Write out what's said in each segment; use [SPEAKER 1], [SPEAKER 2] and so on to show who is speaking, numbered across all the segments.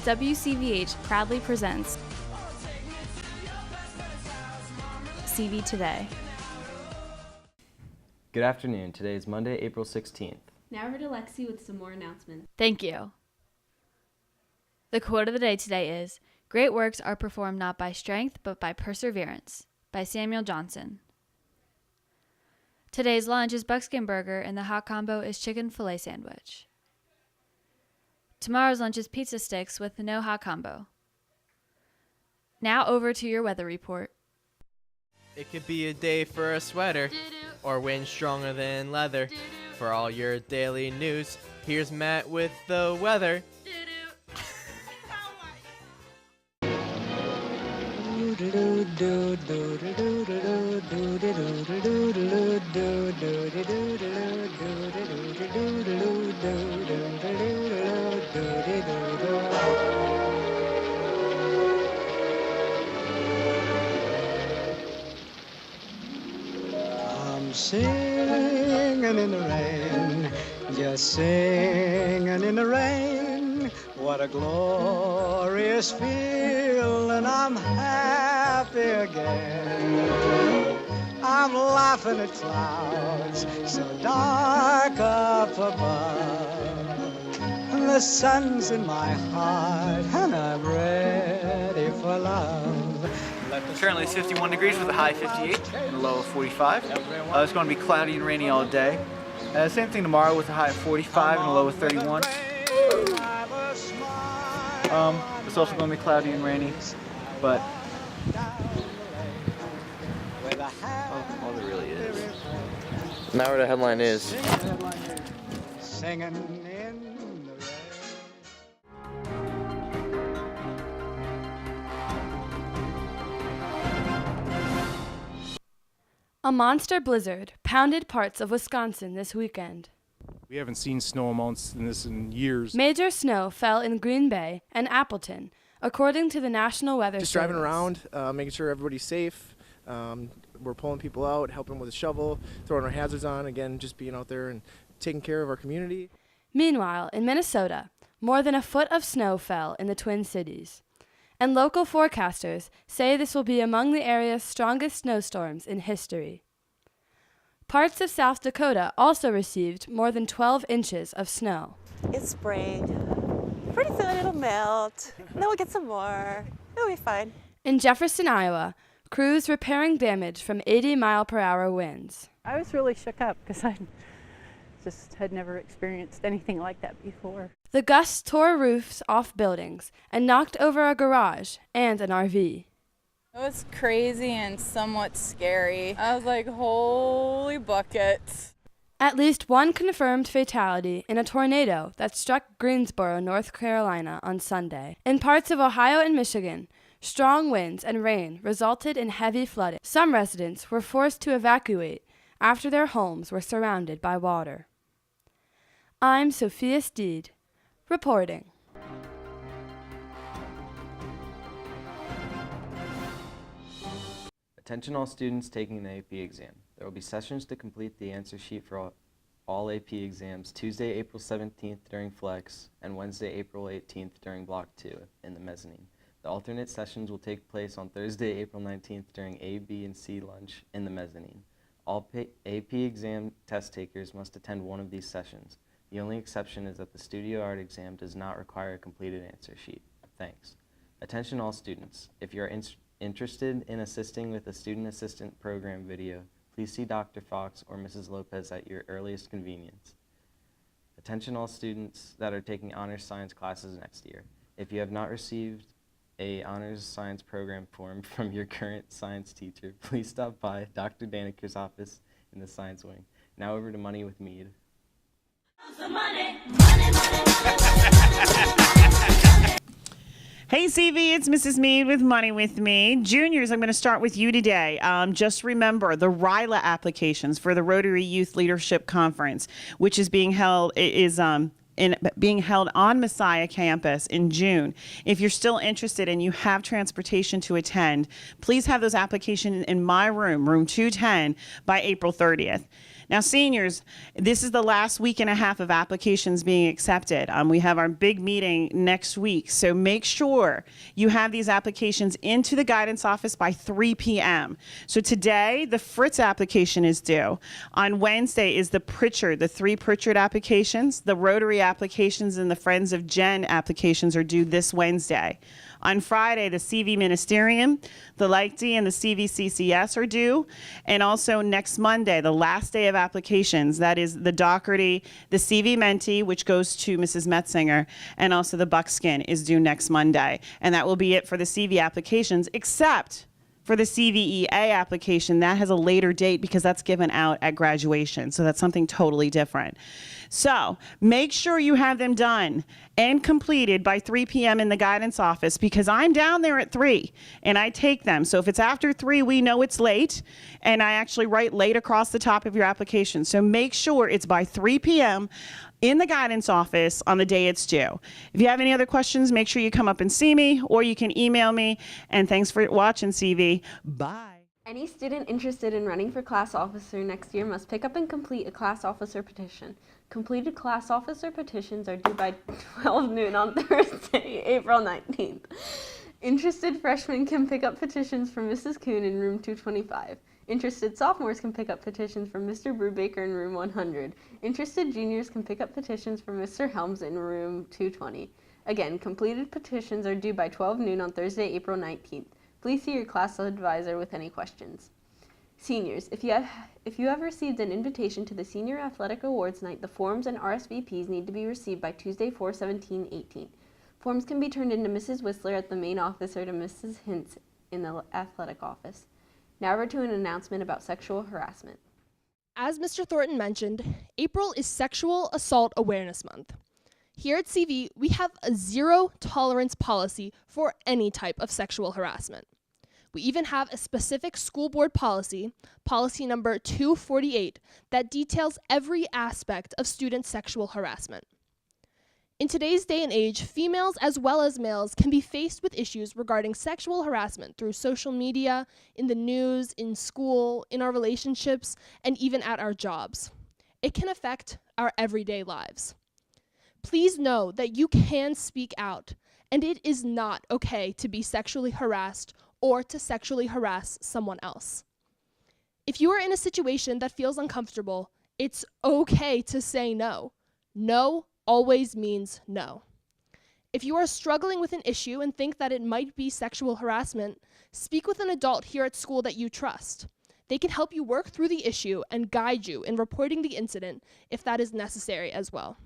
[SPEAKER 1] WCVH proudly presents CV Today.
[SPEAKER 2] Good afternoon. Today is Monday, April 16th.
[SPEAKER 3] Now over to Lexi with some more announcements.
[SPEAKER 1] Thank you. The quote of the day today is, "Great works are performed not by strength, but by perseverance," by Samuel Johnson. Today's lunch is buckskin burger and the hot combo is chicken filet sandwich. Tomorrow's lunch is pizza sticks with no hot combo. Now over to your weather report.
[SPEAKER 4] It could be a day for a sweater or wind stronger than leather. For all your daily news, here's Matt with the weather.
[SPEAKER 5] I'm singing in the rain, just singing in the rain. What a glorious feeling, I'm happy again. I'm laughing at clouds so dark up above. And the sun's in my heart and I'm ready for love.
[SPEAKER 6] Currently it's 51 degrees with a high 58 and a low of 45. It's going to be cloudy and rainy all day. Same thing tomorrow with a high of 45 and a low of 31. It's also going to be cloudy and rainy, but all there really is.
[SPEAKER 4] Now where the headline is.
[SPEAKER 5] Singing in the rain.
[SPEAKER 7] A monster blizzard pounded parts of Wisconsin this weekend.
[SPEAKER 8] We haven't seen snow amounts in years.
[SPEAKER 7] Major snow fell in Green Bay and Appleton, according to the National Weather Service.
[SPEAKER 9] Just driving around, making sure everybody's safe. We're pulling people out, helping with a shovel, throwing our hazards on, again, just being out there and taking care of our community.
[SPEAKER 7] Meanwhile, in Minnesota, more than a foot of snow fell in the Twin Cities. And local forecasters say this will be among the area's strongest snowstorms in history. Parts of South Dakota also received more than 12 inches of snow.
[SPEAKER 10] It's spring. Pretty soon it'll melt. Then we'll get some more. It'll be fine.
[SPEAKER 7] In Jefferson, Iowa, crews repairing damage from 80-mile-per-hour winds.
[SPEAKER 11] I was really shook up because I just had never experienced anything like that before.
[SPEAKER 7] The gusts tore roofs off buildings and knocked over a garage and an RV.
[SPEAKER 12] It was crazy and somewhat scary. I was like, holy buckets.
[SPEAKER 7] At least one confirmed fatality in a tornado that struck Greensboro, North Carolina on Sunday. In parts of Ohio and Michigan, strong winds and rain resulted in heavy flooding. Some residents were forced to evacuate after their homes were surrounded by water. I'm Sophia Steed, reporting.
[SPEAKER 2] Attention all students taking the AP exam. There will be sessions to complete the answer sheet for all AP exams Tuesday, April 17th during Flex and Wednesday, April 18th during Block 2 in the mezzanine. The alternate sessions will take place on Thursday, April 19th during A, B, and C lunch in the mezzanine. All AP exam test takers must attend one of these sessions. The only exception is that the studio art exam does not require a completed answer sheet. Thanks. Attention all students. If you are interested in assisting with a student assistant program video, please see Dr. Fox or Mrs. Lopez at your earliest convenience. Attention all students that are taking honors science classes next year. If you have not received a honors science program form from your current science teacher, please stop by Dr. Daniker's office in the science wing. Now over to Money with Mead.
[SPEAKER 13] Hey CV, it's Mrs. Mead with Money with Me. Juniors, I'm going to start with you today. Just remember the RILA applications for the Rotary Youth Leadership Conference, which is being held, is being held on Messiah campus in June. If you're still interested and you have transportation to attend, please have those applications in my room, room 210, by April 30th. Now, seniors, this is the last week and a half of applications being accepted. We have our big meeting next week, so make sure you have these applications into the guidance office by 3 p.m. So today, the Fritz application is due. On Wednesday is the Pritchard, the 3 Pritchard applications. The Rotary applications and the Friends of Jen applications are due this Wednesday. On Friday, the CV Ministerium, the LICD, and the CVCCS are due. And also next Monday, the last day of applications, that is the Doherty, the CV Menti, which goes to Mrs. Metzinger, and also the Buckskin is due next Monday. And that will be it for the CV applications, except for the CVEA application. That has a later date because that's given out at graduation. So that's something totally different. So make sure you have them done and completed by 3 p.m. in the guidance office, because I'm down there at 3 and I take them. So if it's after 3, we know it's late, and I actually write late across the top of your application. So make sure it's by 3 p.m. in the guidance office on the day it's due. If you have any other questions, make sure you come up and see me, or you can email me. And thanks for watching, CV. Bye.
[SPEAKER 3] Any student interested in running for class officer next year must pick up and complete a class officer petition. Completed class officer petitions are due by 12 noon on Thursday, April 19th. Interested freshmen can pick up petitions from Mrs. Kuhn in room 225. Interested sophomores can pick up petitions from Mr. Brubaker in room 100. Interested juniors can pick up petitions from Mr. Helms in room 220. Again, completed petitions are due by 12 noon on Thursday, April 19th. Please see your class advisor with any questions. Seniors, if you have received an invitation to the Senior Athletic Awards Night, the forms and RSVPs need to be received by Tuesday, 4/17/18. Forms can be turned into Mrs. Whistler at the main office or to Mrs. Hintz in the athletic office. Now over to an announcement about sexual harassment.
[SPEAKER 14] As Mr. Thornton mentioned, April is Sexual Assault Awareness Month. Here at CV, we have a zero tolerance policy for any type of sexual harassment. We even have a specific school board policy, policy number 248, that details every aspect of student sexual harassment. In today's day and age, females as well as males can be faced with issues regarding sexual harassment through social media, in the news, in school, in our relationships, and even at our jobs. It can affect our everyday lives. Please know that you can speak out, and it is not okay to be sexually harassed or to sexually harass someone else. If you are in a situation that feels uncomfortable, it's okay to say no. No always means no. If you are struggling with an issue and think that it might be sexual harassment, speak with an adult here at school that you trust. They can help you work through the issue and guide you in reporting the incident if that is necessary as well.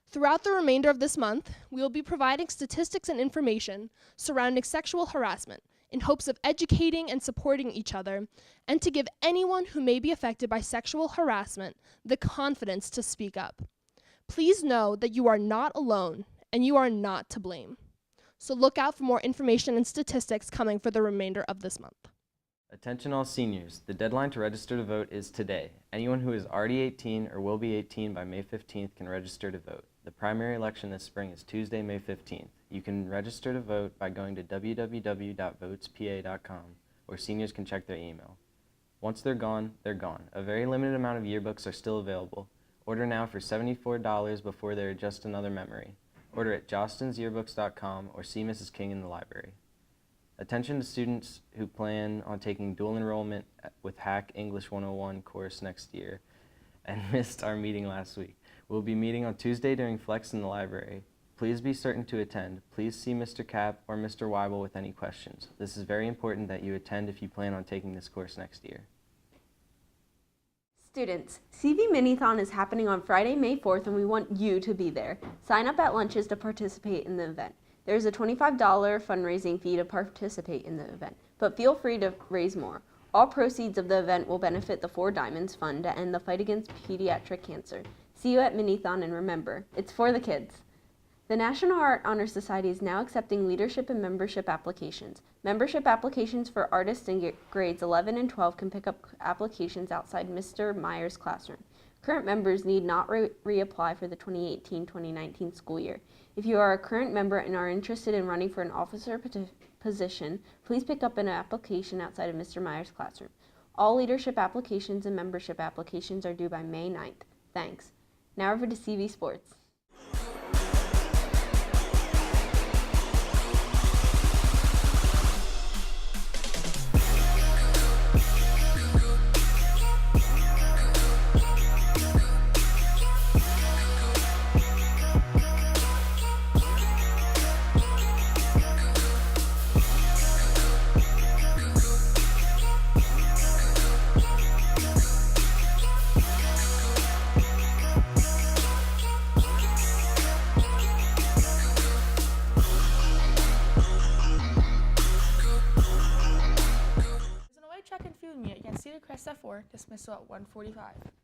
[SPEAKER 14] Throughout the remainder of this month, we will be providing statistics and information surrounding sexual harassment in hopes of educating and supporting each other, and to give anyone who may be affected by sexual harassment the confidence to speak up. Please know that you are not alone and you are not to blame. So look out for more information and statistics coming for the remainder of this month.
[SPEAKER 2] Attention all seniors, the deadline to register to vote is today. Anyone who is already 18 or will be 18 by May 15th can register to vote. The primary election this spring is Tuesday, May 15th. You can register to vote by going to www.votespa.com, where seniors can check their email. Once they're gone, they're gone. A very limited amount of yearbooks are still available. Order now for $74 before they're just another memory. Order at jostensyearbooks.com or see Mrs. King in the library. Attention to students who plan on taking dual enrollment with Hack English 101 course next year and missed our meeting last week. We'll be meeting on Tuesday during Flex in the library. Please be certain to attend. Please see Mr. Kapp or Mr. Weibel with any questions. This is very important that you attend if you plan on taking this course next year.
[SPEAKER 3] Students, CV Minithon is happening on Friday, May 4th, and we want you to be there. Sign up at lunches to participate in the event. There is a $25 fundraising fee to participate in the event, but feel free to raise more. All proceeds of the event will benefit the 4 Diamonds Fund to end the fight against pediatric cancer. See you at Minithon, and remember, it's for the kids. The National Art Honor Society is now accepting leadership and membership applications. Membership applications for artists in grades 11 and 12 can pick up applications outside Mr. Myers' classroom. Current members need not reapply for the 2018-2019 school year. If you are a current member and are interested in running for an officer position, please pick up an application outside of Mr. Myers' classroom. All leadership applications and membership applications are due by May 9th. Thanks. Now over to CV Sports.
[SPEAKER 15] Crest at 4, dismissal at 1:45.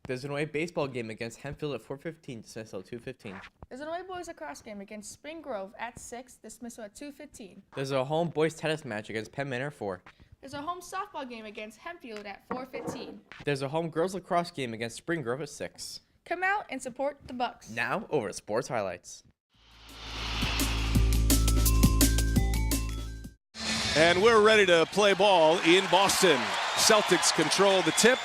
[SPEAKER 4] There's an away baseball game against Hempfield at 4:15, dismissal at 2:15.
[SPEAKER 15] There's an away boys lacrosse game against Spring Grove at 6, dismissal at 2:15.
[SPEAKER 4] There's a home boys tennis match against Penn Manor at 4.
[SPEAKER 15] There's a home softball game against Hempfield at 4:15.
[SPEAKER 4] There's a home girls lacrosse game against Spring Grove at 6.
[SPEAKER 15] Come out and support the Bucks.
[SPEAKER 4] Now over to sports highlights.
[SPEAKER 16] And we're ready to play ball in Boston. Celtics control the tip.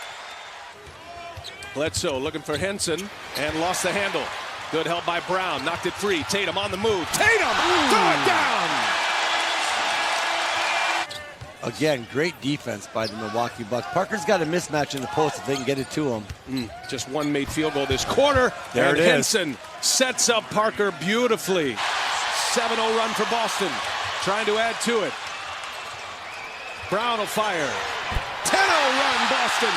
[SPEAKER 16] Bledsoe looking for Henson and lost the handle. Good help by Brown. Knocked it free. Tatum on the move. Tatum! Throw it down!
[SPEAKER 17] Again, great defense by the Milwaukee Bucks. Parker's got a mismatch in the post if they can get it to him.
[SPEAKER 16] Just one made field goal this quarter.
[SPEAKER 17] There
[SPEAKER 16] and
[SPEAKER 17] it is.
[SPEAKER 16] Henson sets up Parker beautifully. 7-0 run for Boston. Trying to add to it. Brown will fire. 10-0 run, Boston.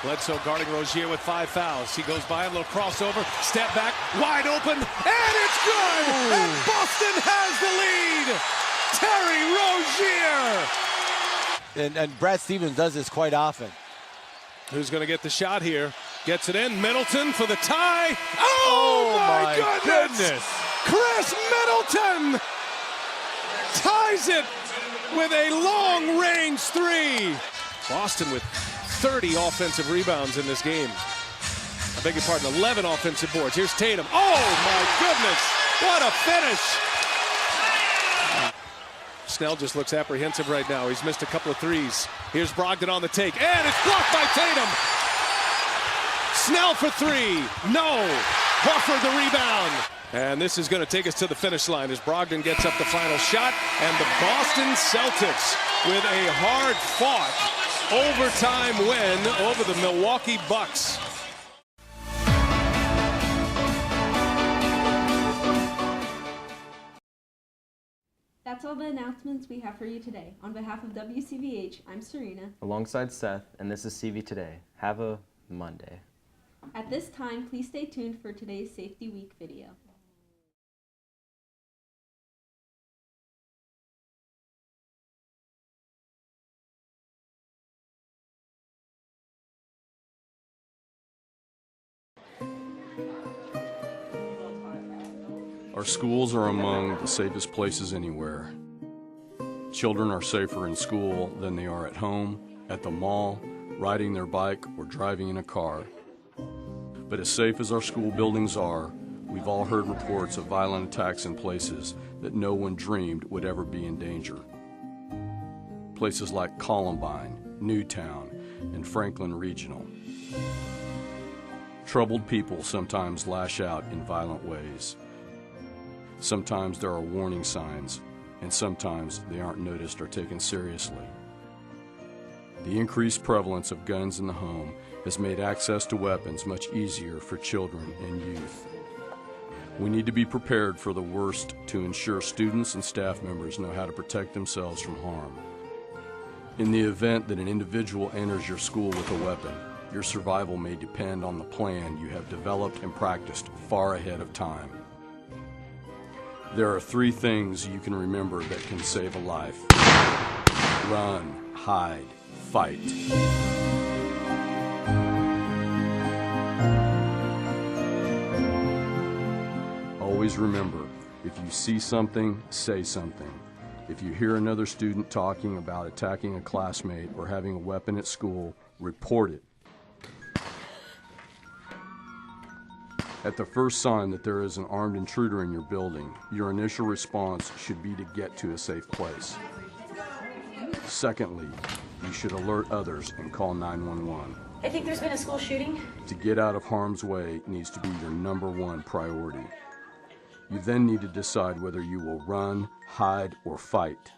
[SPEAKER 16] Bledsoe guarding Rozier with 5 fouls. He goes by, a little crossover, step back, wide open, and it's good! And Boston has the lead! Terry Rozier!
[SPEAKER 17] And Brad Stevens does this quite often.
[SPEAKER 16] Who's going to get the shot here? Gets it in, Middleton for the tie. Oh my goodness! Chris Middleton ties it with a long-range 3. Boston with 30 offensive rebounds in this game. I beg your pardon, 11 offensive boards. Here's Tatum. Oh my goodness! What a finish! Snell just looks apprehensive right now. He's missed a couple of threes. Here's Brogdon on the take, and it's blocked by Tatum. Snell for 3. No. Horford the rebound. And this is going to take us to the finish line as Brogdon gets up the final shot. And the Boston Celtics with a hard-fought overtime win over the Milwaukee Bucks.
[SPEAKER 3] That's all the announcements we have for you today. On behalf of WCVH, I'm Serena.
[SPEAKER 2] Alongside Seth, and this is CV Today. Have a Monday.
[SPEAKER 3] At this time, please stay tuned for today's Safety Week video.
[SPEAKER 18] Our schools are among the safest places anywhere. Children are safer in school than they are at home, at the mall, riding their bike, or driving in a car. But as safe as our school buildings are, we've all heard reports of violent attacks in places that no one dreamed would ever be in danger. Places like Columbine, Newtown, and Franklin Regional. Troubled people sometimes lash out in violent ways. Sometimes there are warning signs, and sometimes they aren't noticed or taken seriously. The increased prevalence of guns in the home has made access to weapons much easier for children and youth. We need to be prepared for the worst to ensure students and staff members know how to protect themselves from harm. In the event that an individual enters your school with a weapon, your survival may depend on the plan you have developed and practiced far ahead of time. There are 3 things you can remember that can save a life. Run, hide, fight. Please remember, if you see something, say something. If you hear another student talking about attacking a classmate or having a weapon at school, report it. At the first sign that there is an armed intruder in your building, your initial response should be to get to a safe place. Secondly, you should alert others and call 911.
[SPEAKER 19] I think there's been a school shooting.
[SPEAKER 18] To get out of harm's way needs to be your #1 priority. You then need to decide whether you will run, hide, or fight.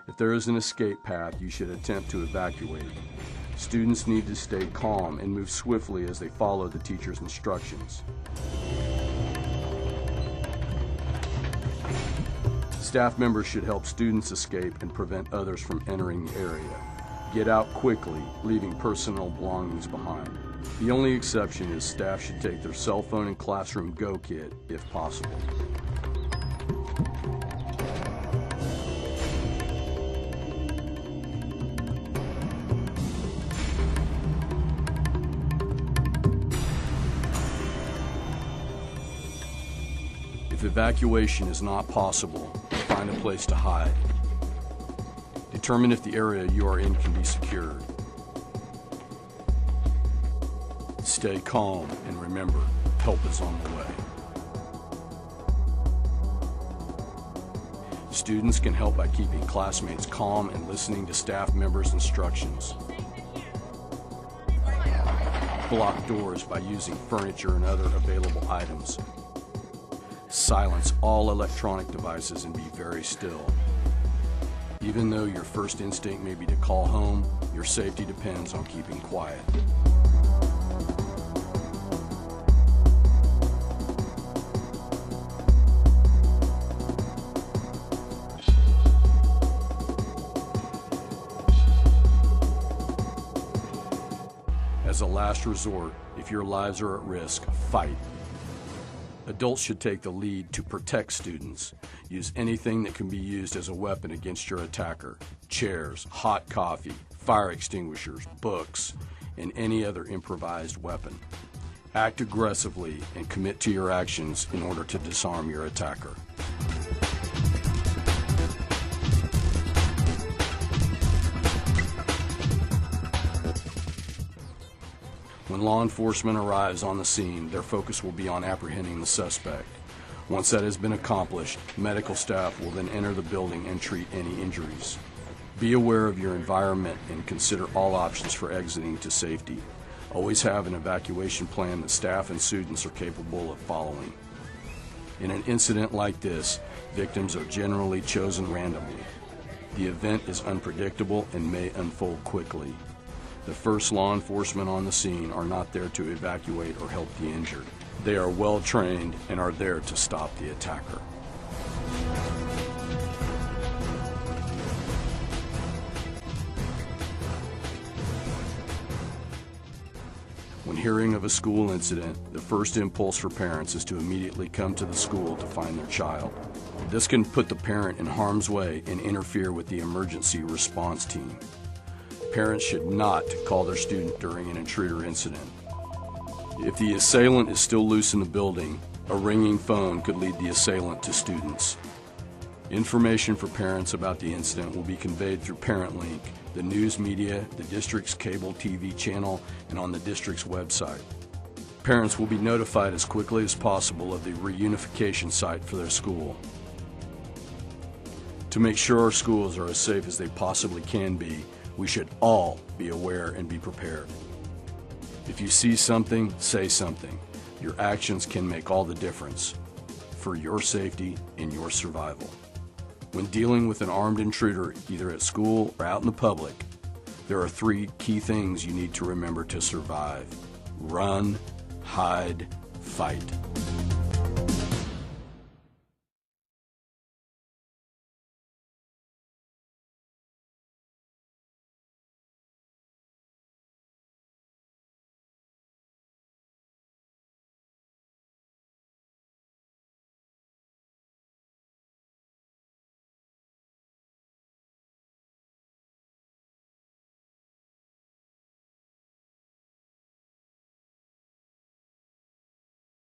[SPEAKER 18] If there is an escape path, you should attempt to evacuate. Students need to stay calm and move swiftly as they follow the teacher's instructions. Staff members should help students escape and prevent others from entering the area. Get out quickly, leaving personal belongings behind. The only exception is staff should take their cell phone and classroom go kit if possible. If evacuation is not possible, find a place to hide. Determine if the area you are in can be secured. Stay calm and remember, help is on the way. Students can help by keeping classmates calm and listening to staff members' instructions. Block doors by using furniture and other available items. Silence all electronic devices and be very still. Even though your first instinct may be to call home, your safety depends on keeping quiet. As a last resort, if your lives are at risk, fight. Adults should take the lead to protect students. Use anything that can be used as a weapon against your attacker. Chairs, hot coffee, fire extinguishers, books, and any other improvised weapon. Act aggressively and commit to your actions in order to disarm your attacker. When law enforcement arrives on the scene, their focus will be on apprehending the suspect. Once that has been accomplished, medical staff will then enter the building and treat any injuries. Be aware of your environment and consider all options for exiting to safety. Always have an evacuation plan that staff and students are capable of following. In an incident like this, victims are generally chosen randomly. The event is unpredictable and may unfold quickly. The first law enforcement on the scene are not there to evacuate or help the injured. They are well trained and are there to stop the attacker. When hearing of a school incident, the first impulse for parents is to immediately come to the school to find their child. This can put the parent in harm's way and interfere with the emergency response team. Parents should not call their student during an intruder incident. If the assailant is still loose in the building, a ringing phone could lead the assailant to students. Information for parents about the incident will be conveyed through ParentLink, the news media, the district's cable TV channel, and on the district's website. Parents will be notified as quickly as possible of the reunification site for their school. To make sure our schools are as safe as they possibly can be, we should all be aware and be prepared. If you see something, say something. Your actions can make all the difference for your safety and your survival. When dealing with an armed intruder, either at school or out in the public, there are 3 key things you need to remember to survive: run, hide, fight.